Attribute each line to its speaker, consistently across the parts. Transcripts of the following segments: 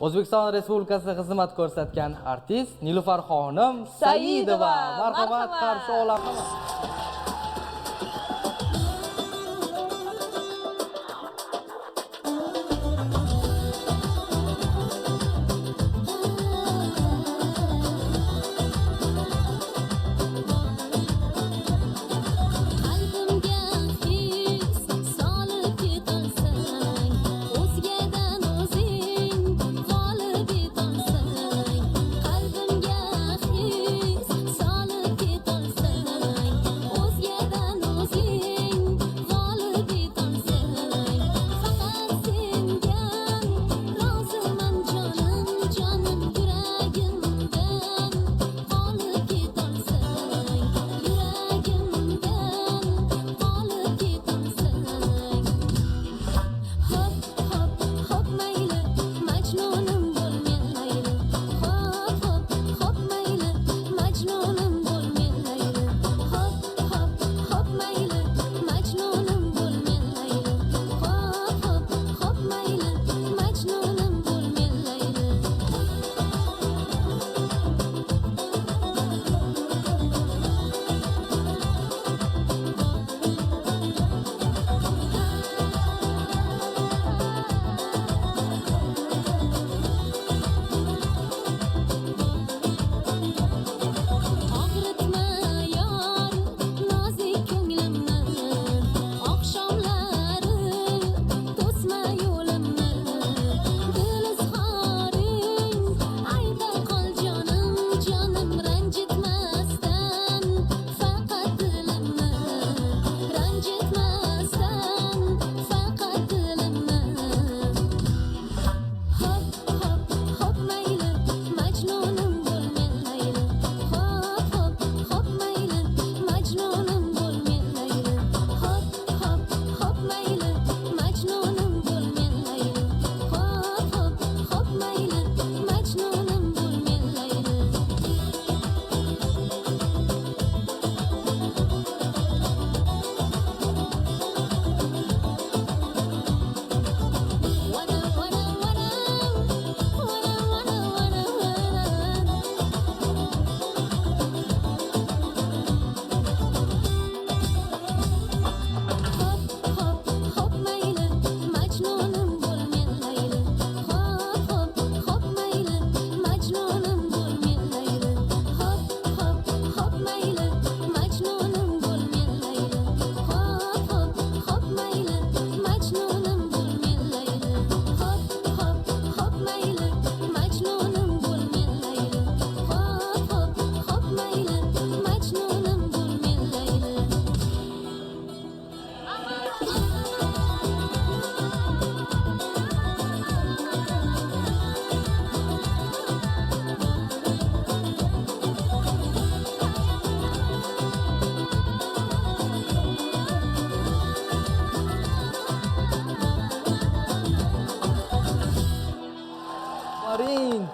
Speaker 1: O'zbekiston Respublikasida xizmat ko'rsatgan artist Nilufarxonim Saidova. Marhamat, qarshi olamiz.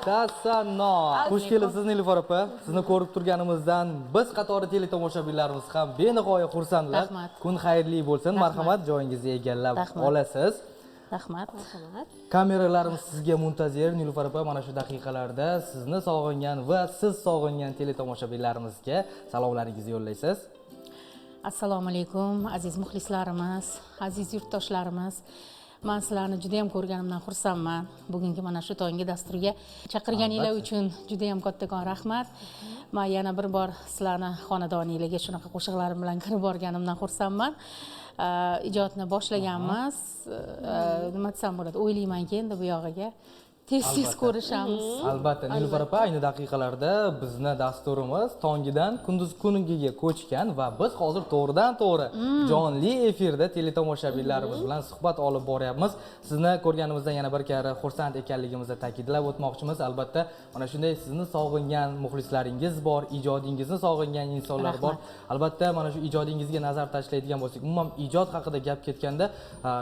Speaker 1: Tasanno. Xush kelibsiz Nilufar opa. Sizni ko'rib turganimizdan biz qatori teletomoshabinlarimiz ham benihoya xursandlar. Kun xayrli bo'lsin. Marhamat, joyingizni egallab olasiz.
Speaker 2: Rahmat.
Speaker 1: Kameralarimiz sizga muntazir. Nilufar opa, mana shu daqiqalarda sizni sog'ingan va siz sog'ingan teletomoshabinlarimizga salomlaringizni yo'llaysiz.
Speaker 2: Assalomu alaykum, aziz muxlislarimiz, aziz yurtdoshlarimiz. Men sizlarni juda ham ko'rganimdan xursandman. Bugungi mana shu tonggi dasturga chaqirganingiz uchun juda ham kattakon rahmat. Men yana bir bor sizlarni xonadoningizga shunaqa qo'shiqlarim bilan kirib borganimdan xursandman. Ijodni boshlaganmiz. Nima desam bo'ladi? O'ylaymanki endi bu yog'iga tez ko'rishamiz.
Speaker 1: Albatta, Nilufar opa, ayni daqiqalarda bizni dasturimiz tongidan kunduz kuniga ko'chgan va biz hozir to'g'ridan-to'g'ri jonli efirda teletomoshabinlarimiz bilan suhbat olib boryapmiz. Sizni ko'rganimizdan yana bir karra xursand ekanligimizni ta'kidlab o'tmoqchimiz. Albatta, mana shunday sizni sog'ingan muxlislaringiz bor, ijodingizni sog'ingan insonlar bor. Albatta, mana shu ijodingizga nazar tashlaydigan bo'lsak, umuman ijod haqida gap ketganda,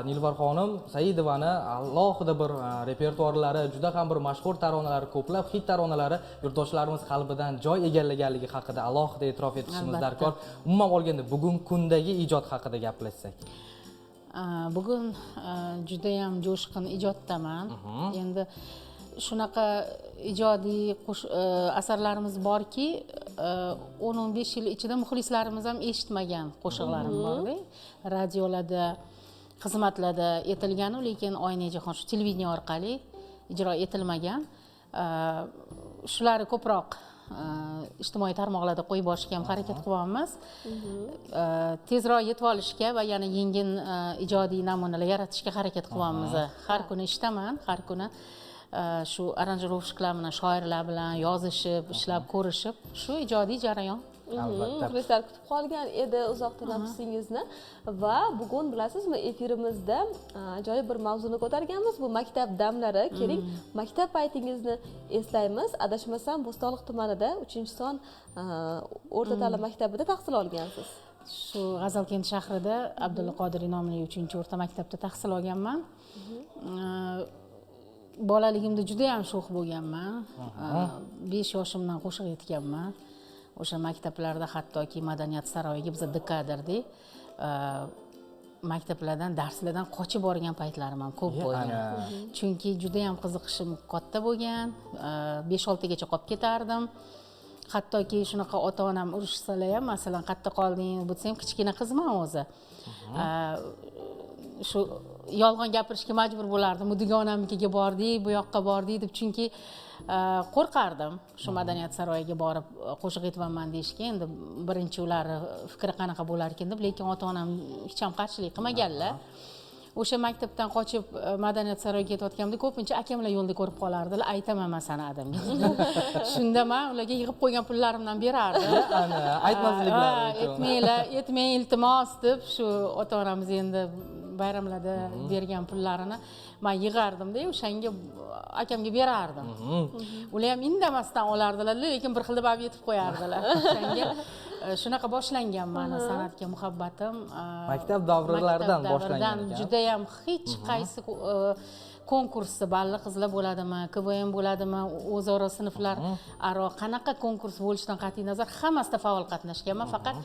Speaker 1: Nilufarxonim Saidovani alohida bir repertuarlari juda ham bir mashhur taronalari, ko'plab hit taronalari yurtdoshlarimiz qalbidan joy egallaganligi haqida alohida e'tirof etishimiz darkor. Umuman olganda bugun kundagi ijod haqida gaplashsak.
Speaker 2: Bugun juda ham jo'shqin ijoddaman. Endi shunaqa ijodiy asarlarimiz borki, 10-15 yil ichida muxlislarimiz ham eshitmagan qo'shiqlarim borda. Radiolarda, xizmatlarda etilgan, lekin Oynajahon shu televideniya orqali ijro etilmagan. Shularni ko'proq ijtimoiy tarmoqlarda qo'yib borishga ham harakat qilyapmiz. Tezroq yetib olishga va yana yengil ijodiy namunalar yaratishga harakat qilyapmiz. Har kuni ishdaman, har kuni shu aranjirovщиклар bilan, shoirlar bilan yozishib, ishlab ko'rishib, shu ijodiy jarayon.
Speaker 3: Muxlislar kutib qolgan edi uzoq tanaffusingizni va bugun bilasizmi, efirimizda ajoyib bir mavzuni ko'targanmiz. Bu maktab damlari. Keling, maktab paytingizni eslaymiz. Adashmasam, Bo'stonliq tumanida 3-son o'rta ta'lim maktabida tahsil olgansiz.
Speaker 2: Shu G'azalkent shahrida Abdulla Qodiriy nomli 3-o'rta maktabda tahsil olganman. Bolaligimda juda ham sho'x bo'lganman. 5 yoshimdan qo'shiq aytganman. O'sha maktablarda hattoki madaniyat saroyiga biz dekadirdik. Maktablardan, darslardan qochib borgan paytlarim ham ko'p bo'lgan. Chunki juda ham qiziqishim katta bo'lgan. 5-6 gacha qolib ketardim. Hattoki shunaqa ota-onam urushsalar ham, masalan, qayerda qolding, bo'lsa ham kichkina qizman o'zi. Shu yolg'on gapirishga majbur bo'lardim. Dugonamnikiga bordik, bu yoqqa bordik deb, chunki qo'rqardim shu madaniyat saroyiga borib qo'shiq aytaman deyishga. Endi birinchi ular fikri qanaqa bo'lar ekan deb, lekin ota-onam hech ham qarshilik qilmaganlar. O'sha maktabdan qochib madaniyat saroyiga ketayotganimda ko'pincha akamlar yo'lda ko'rib qolardilar, aytaman masani adamga. Shunda men ularga yig'ib qo'ygan pullarimdan berardim.
Speaker 1: Ana, aytmasliklari uchun.
Speaker 2: Aytmang iltimos deb, shu ota-onamiz endi bayramlarda bergan pullarini men yig'ardim-da, o'shanga akamga berardim. Ular ham indamasdan olardilar, lekin bir xilda olib yetib qo'yardilar. O'shanga shunaqa boshlangan meni san'atga muhabbatim.
Speaker 1: Maktab davrlaridan boshlangan ekan.
Speaker 2: Juda ham hech qaysi konkursda balli qizlar bo'ladimi, KVM bo'ladimi, o'zaro sinflar aro qanaqa konkurs bo'lishidan qat'iy nazar hammasida faol qatnashganman, faqat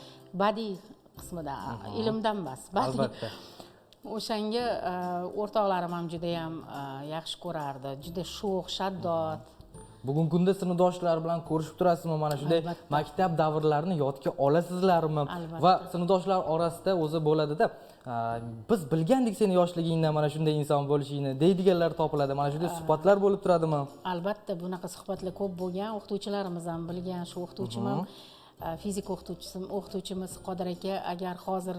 Speaker 2: badiiy qismida, ilmdan emas, badiiy.
Speaker 1: Albatta.
Speaker 2: O'shanga o'rtoqlarim ham juda ham yaxshi ko'rardi, juda sho'x, shaddod.
Speaker 1: Bugungi kunda sinfdoshlar bilan ko'rishib turasizmi? Mana shunday maktab davrlarini yodga olasizlarmi? Va sinfdoshlar orasida o'zi bo'ladida, biz bilgandik seni yoshligingdan mana shunday inson bo'lishingni deydiganlar topiladi. Mana shunday suhbatlar bo'lib turadimi?
Speaker 2: Albatta, bunaqa suhbatlar ko'p bo'lgan. O'qituvchilarimiz ham bilgan, shu o'qituvchim ham fizik o'qituvchimiz Qodir aka, agar hozir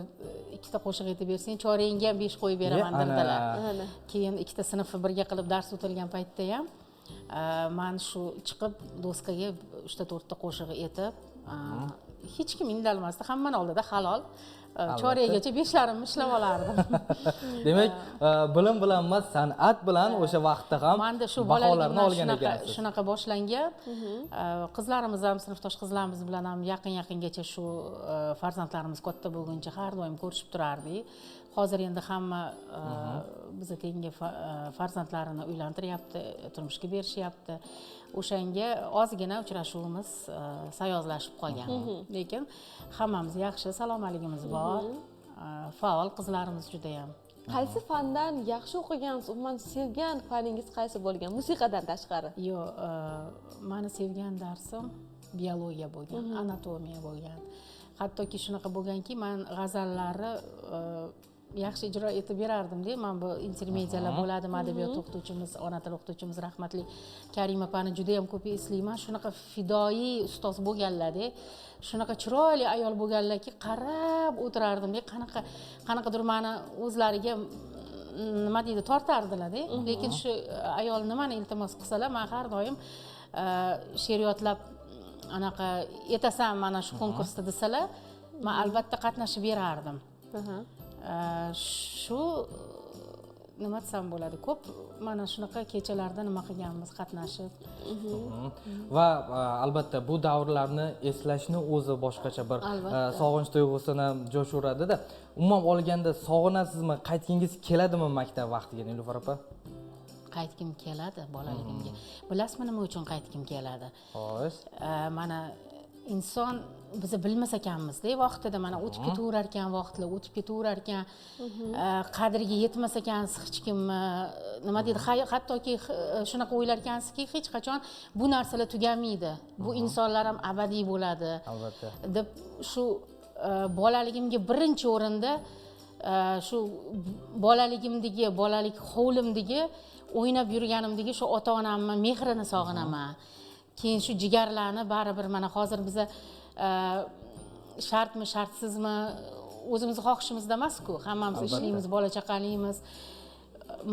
Speaker 2: 2ta qo'shiq aytib bersang, choringga ham 5 qo'yib beraman dedilar. Keyin 2ta sinfni birga qilib dars o'tilgan paytda ham men shu chiqib doskaga 3-4ta qo'shiq aytib, hech kim indalmasdi, hammani oldida halol. Chorakgacha 5larimni ishlab olardim.
Speaker 1: Demak, bilim bilan emas, san'at bilan o'sha vaqtda ham baholarni olgan ekansiz.
Speaker 2: Shunaqa boshlangan. Qizlarimiz ham, sinfdosh qizlarimiz bilan ham yaqin-yaqingacha shu farzandlarimiz katta bo'lguncha har doim ko'rishib turardik. Hozir endi hamma bizni tengi farzandlarini uylantiryapti, turmushga berishyapti. O'shanga ozgina uchrashuvimiz sayozlashib qolgan. Lekin hammamiz yaxshi, salomatligimiz bor. Faol qizlarimiz juda ham.
Speaker 3: Qaysi fandan yaxshi o'qigansiz? Umuman sevgan faningiz qaysi bo'lgan? Musiqadan tashqari.
Speaker 2: Yo'q, meni sevgan darsim biologiya bo'lgan, anatomiya bo'lgan. Hattoki shunaqa bo'lganki, men g'azallari yaxshi ijro etib berardim-da. Men bu intermediyalar bo'ladimi, adabiyot o'qituvchimiz, ona tili o'qituvchimiz rahmatli Karim opani juda ham ko'p eslayman. Shunaqa fidoyi ustoz bo'lganlar-da. Shunaqa chiroyli ayol bo'lganlarki, qarab o'tirardim-da. Qanaqadir meni o'zlariga nima deydi, tortardilar-da. Lekin shu ayol nimani iltimos qilsalar, men har doim she'riyotlab anaqa etasan mana shu konkursda desalar, men albatta qatnashib berardim. Shu nima desam bo'ladi, ko'p mana shunaqa kechalarda nima qilganmiz, qatnashib.
Speaker 1: Va albatta bu davrlarni eslashni o'zi boshqacha bir sog'inch tuyg'usini jo'shuradida. Umuman olganda sog'inasizmi, qaytgingiz keladimi maktab vaqtiga, Nilufar opa?
Speaker 2: Qaytgim keladi bolaligimga. Bilasizmi nima uchun qaytgim keladi?
Speaker 1: Xo'sh.
Speaker 2: Mana inson biz bilmas ekanmizda vaqtida mana o'tib ketaverar ekan vaqtlar o'tib ketaverar ekan qadriga yetmas ekansiz hech kimni nima deydi hattoki shunaqa o'ylar ekansizki hech qachon bu narsalar tugamaydi bu insonlar ham abadiy bo'ladi
Speaker 1: albatta
Speaker 2: deb shu bolaligimga birinchi o'rinda shu bolaligimdagi bolalik hovlimdagi o'ynab yurganimdagi shu ota onamni mehrini sog'inaman keyin shu jigarlarni baribir mana hozir biza shartmi shartsizmi o'zimizni xohishimizda emas-ku hammamiz ishlaymiz bola chaqalimiz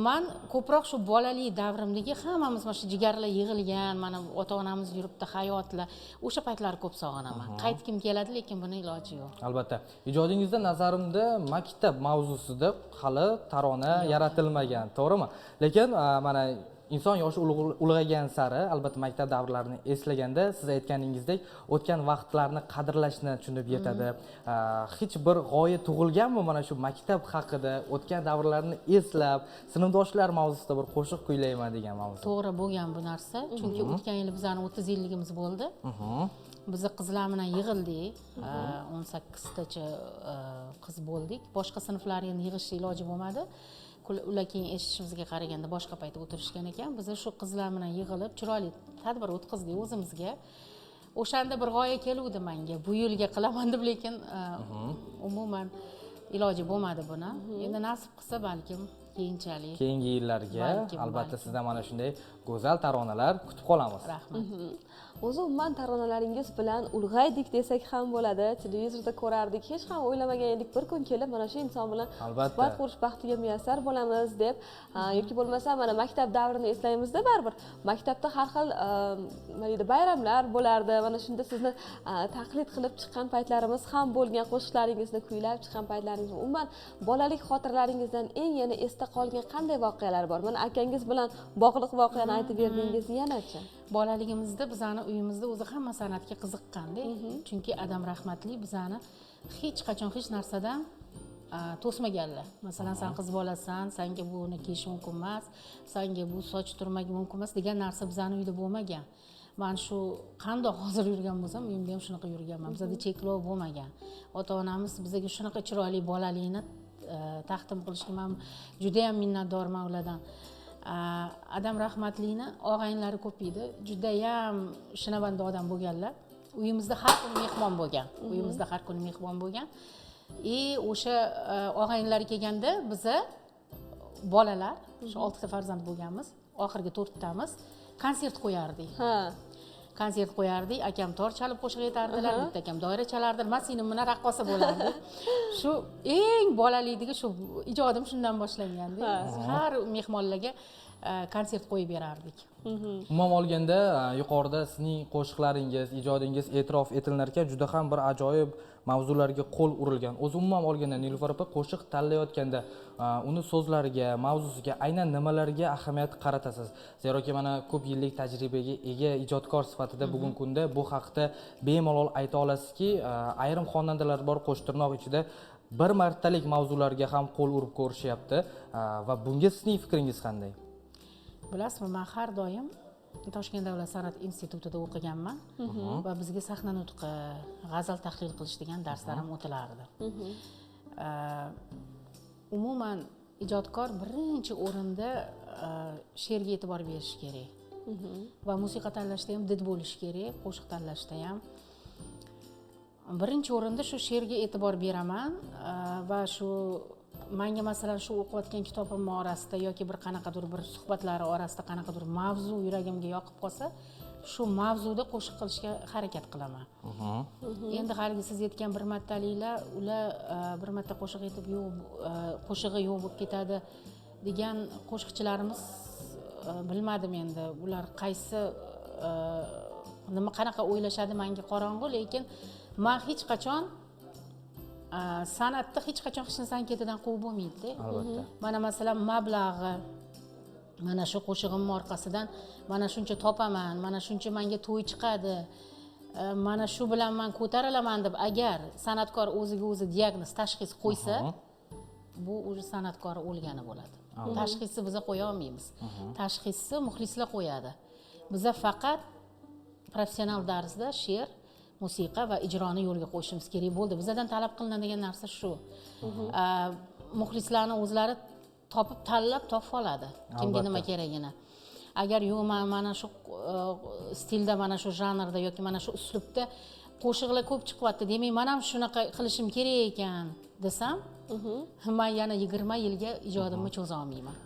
Speaker 2: man ko'proq shu bolalik davrimdagi hammamiz mana shu jigarlar yig'ilgan mana ota onamiz yuribdi hayotlar o'sha paytlarni ko'p sog'inaman qaytgim keladi lekin buni iloji yo'q
Speaker 1: albatta ijodingizda nazarimda maktab mavzusida hali tarona yaratilmagan to'g'rimi lekin mana inson yoshi ulg'aygan sari albatta maktab davrlarini eslaganda siz aytganingizdek o'tgan vaqtlarni qadrlashni tushunib yetadi hech bir g'oya tug'ilganmi mana shu maktab haqida o'tgan davrlarni eslab sinfdoshlar mavzusida bir qo'shiq kuylayman degan mavzu
Speaker 2: to'g'ri bo'lgan bu narsa chunki o'tgan yili bizani 30 yilligimiz bo'ldi biz qizlar bilan yig'ildik 18tacha qiz bo'ldik boshqa sinflar endi yig'ishni iloji bo'lmadi ular keyin eshitishimizga qaraganda boshqa paytda o'tirishgan ekan biz shu qizlar bilan yig'ilib chiroyli tadbir o'tkazdik o'zimizga o'shanda bir g'oya keluvdi menga bu yilga qilaman deb lekin umuman iloji bo'lmadi buni endi nasib qilsa balkim keyinchalik
Speaker 1: keyingi yillarga albatta
Speaker 2: balkim.
Speaker 1: sizdan mana shunday go'zal taronalar kutib qolamiz
Speaker 2: rahmat
Speaker 3: o'zi umuman taronalaringiz bilan ulg'aydik desak ham bo'ladi televizorda ko'rardik hech ham o'ylamagan edik bir kun kelib mana shu inson bilan suhbat qurish baxtiga muyassar bo'lamiz deb yoki bo'lmasa mana maktab davrini eslaymizda baribir maktabda har xil nima deydi bayramlar bo'lardi mana shunda sizni taqlid qilib chiqqan paytlarimiz ham bo'lgan qo'shiqlaringizni kuylab chiqqan paytlaringiz umuman bolalik xotiralaringizdan eng yana esda qolgan qanday voqealar bor mana akangiz bilan bog'liq voqeani aytib berdingiz yanachi
Speaker 2: bolaligimizda bizani uyimizda o'zi hamma san'atga qiziqqanda chunki adam rahmatli bizani hech qachon hech narsadan to'smaganlar masalan san qiz bolasan senga buni kiyish mumkin emas senga bu soch turmagi mumkin emas degan narsa bizani uyda bo'lmagan man shu qandoq hozir yurgan bo'lsam uyimda ham shunaqa yurganman bizada cheklov bo'lmagan ota onamiz bizga shunaqa chiroyli bolalikni taqdim qilishga man judayam minnatdorman ulardan adam rahmatlini og'aynilari ko'p edi judayam shinavanda odam bo'lganlar uyimizda har kuni mehmon bo'lgan uyimizda har kuni mehmon bo'lgan o'sha og'aynilari kelganda biza bolalar shu 6ta farzand bo'lganmiz oxirgi 4tamiz konsert qo'yardik konsert qo'yardik akam tor chalib qo'shiq aytardilar bitta akam doira chalardi man singlim bilan raqqosa bo'lardi shu eng bolalikdagi shu ijodim shundan boshlanganda har mehmonlarga konsert qo'yib berardik
Speaker 1: umuman olganda yuqorida sizning qo'shiqlaringiz ijodingiz e'tirof etilinar ekan juda ham bir ajoyib mavzularga qo'l urilgan o'zi umuman olganda Nilufar opa qo'shiq tanlayotganda uni so'zlariga mavzusiga aynan nimalarga ahamiyat qaratasiz zeroki mana ko'p yillik tajribaga ega ijodkor sifatida bugungi kunda bu haqda bemalol ayta olasizki ayrim xonandalar bor qo'sh tirnoq ichida bir martalik mavzularga ham qo'l urib ko'rishyapti va bunga sizning fikringiz qanday
Speaker 2: bilasizmi man har doim Toshkent davlat san'at institutida o'qiganman va bizga sahna nutqi g'azal tahlil qilish degan darslar ham o'tilardi umuman ijodkor birinchi o'rinda she'rga e'tibor berishi kerak va musiqa tanlashda ham did bo'lishi kerak qo'shiq tanlashda ham birinchi o'rinda shu she'rga e'tibor beraman va shu menga masalan shu o'qiyotgan kitobim orasida yoki bir qanaqadir bir suhbatlari orasida qanaqadir mavzu yuragimga yoqib qolsa shu mavzuda qo'shiq qilishga harakat qilaman endi haligi siz aytgan bir martaliklar ular bir marta qo'shiq aytib yo'q qo'shig'i yo'q bo'lib ketadi degan qo'shiqchilarimiz bilmadim endi ular qaysi nima qanaqa o'ylashadi menga qorong'u lekin men hech qachon san'atda hech qachon hech narsani ketidan quvib bo'lmaydi
Speaker 1: albatta
Speaker 2: mana masalan mablag'i mana shu qo'shig'imni orqasidan mana shuncha topaman mana shuncha menga to'y chiqadi mana shu bilan men ko'tarilaman deb agar san'atkor o'ziga o'zi diagnoz tashxis qo'ysa bu уже san'atkor o'lgani bo'ladi tashxisni biza qo'ya olmaymiz tashxisni muxlislar qo'yadi biza faqat professional darsda she'r musiqa va ijroni yo'lga qo'yishimiz kerak bo'ldi. Bizdan talab qilinadigan narsa shu. Muxlislarni o'zlari topib tanlab topib oladi kimga nima kerakini. Agar yo'q men mana shu stilda, mana shu janrda yoki mana shu uslubda qo'shiqlar ko'p chiqyapti, demak men ham shunaqa qilishim kerak ekan desam, men yana 20 yilga ijodimni cho'za olmayman.